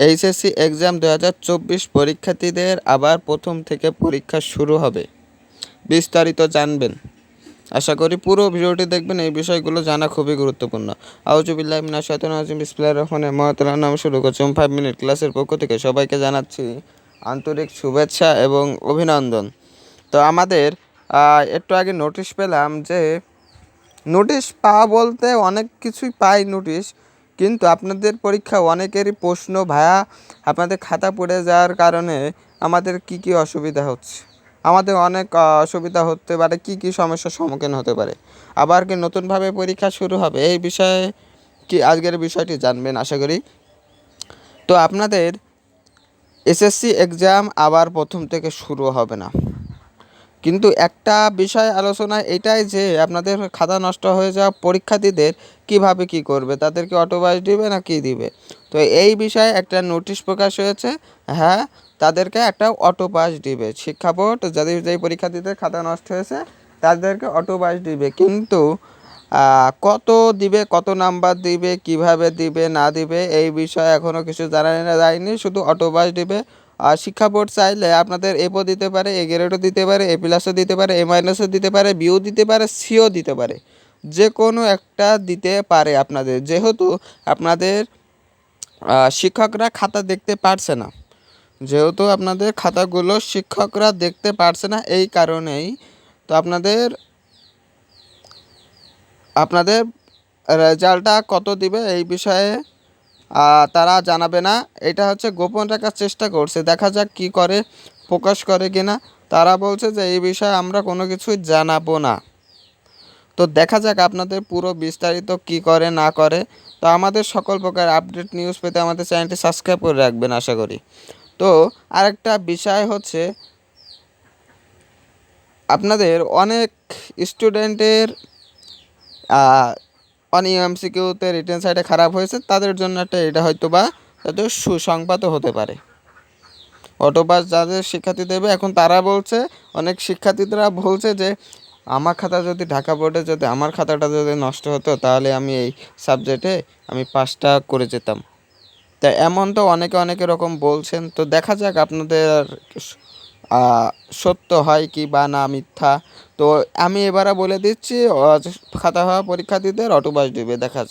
HSC exam 2024 পরীক্ষার্থীদের আবার প্রথম থেকে পরীক্ষা শুরু হবে। বিস্তারিত জানবেন। আশা করি পুরো ভিডিওটি দেখবেন। এই বিষয়গুলো জানা খুবই গুরুত্বপূর্ণ। আউযুবিল্লাহি মিনাশ শাইতানির রাজিম। বিসমিল্লাহির রহমানির রহিম। নাম শুরু করছি। 5 মিনিট ক্লাসের পক্ষ থেকে সবাইকে জানাচ্ছি আন্তরিক শুভেচ্ছা এবং অভিনন্দন। তো আমাদের একটু আগে নোটিশ পেলাম যে নোটিশ পাওয়া বলতে অনেক কিছুই পাই নোটিশ, কিন্তু আপনাদের পরীক্ষা অনেকেরই প্রশ্ন ভায়া আপনাদের খাতা পড়ে যাওয়ার কারণে আমাদের কি কি অসুবিধা হচ্ছে, আমাদের অনেক অসুবিধা হতে পারে, কি কি সমস্যার সম্মুখীন হতে পারে, আবার কি নতুনভাবে পরীক্ষা শুরু হবে, এই বিষয়ে কি আজকের বিষয়টি জানবেন আশা করি। তো আপনাদের এসএসসি এক্সাম আবার প্রথম থেকে শুরু হবে না, কিন্তু একটা বিষয় আলোচনা এটাই যে আপনাদের খাতা নষ্ট হয়ে যাওয়া পরীক্ষার্থীদের কিভাবে কি করবে, তাদেরকে অটোপাস দিবে না কি দিবে। তো এই বিষয়ে একটা নোটিশ প্রকাশ হয়েছে। হ্যাঁ, তাদেরকে একটা অটোপাস দিবে শিক্ষা বোর্ড। যাদের যেই পরীক্ষার্থীদের খাতা নষ্ট হয়েছে তাদেরকে অটোপাস দিবে, কিন্তু কত দিবে, কত নাম্বার দিবে, কিভাবে দিবে না দিবে এই বিষয়ে এখনও কিছু জানা যায়নি। শুধু অটোপাস দিবে। আর শিক্ষা বোর্ড চাইলে আপনাদের এপও দিতে পারে, এ গ্রেডও দিতে পারে, এ প্লাসও দিতে পারে, এ মাইনাসও দিতে পারে, বিও দিতে পারে, সিও দিতে পারে, যে কোনো একটা দিতে পারে আপনাদের। যেহেতু আপনাদের শিক্ষকরা খাতা দেখতে পারছে না, যেহেতু আপনাদের খাতাগুলো শিক্ষকরা দেখতে পারছে না, এই কারণেই তো আপনাদের রেজাল্টটা কত দিবে এই বিষয়ে তারা জানাবে না। এটা হচ্ছে গোপন রাখার চেষ্টা করছে, দেখা যাক কি করে, প্রকাশ করে কিনা। তারা বলছে যে এই বিষয়ে আমরা কোনো কিছুই জানাবো না। তো দেখা যাক আপনাদের পুরো বিস্তারিত কি করে না করে। তো আমাদের সকল প্রকার আপডেট নিউজ পেতে আমাদের চ্যানেলটি সাবস্ক্রাইব করে রাখবেন আশা করি। তো আরেকটা বিষয় হচ্ছে আপনাদের অনেক স্টুডেন্টের এমসিকিউতে রিটেন সাইডে খারাপ হয়েছে, তাদের জন্য একটা এটা হয়তো বা তাদের সুসংবাদও হতে পারে। অটোপাস যাদের শিক্ষার্থী দেবে, এখন তারা বলছে, অনেক শিক্ষার্থীরা বলছে যে আমার খাতা যদি ঢাকা বোর্ডে যদি আমার খাতাটা যদি নষ্ট হতো তাহলে আমি এই সাবজেক্টে আমি পাসটা করে যেতাম। তা এমন তো অনেকে রকম বলছেন। তো দেখা যাক আপনাদের সত্য হয় কি বা না মিথ্যা। তো আমি এবারে বলে দিচ্ছি, খাতা হওয়া পরীক্ষার্থীদের অটোপাস দিবে, দেখা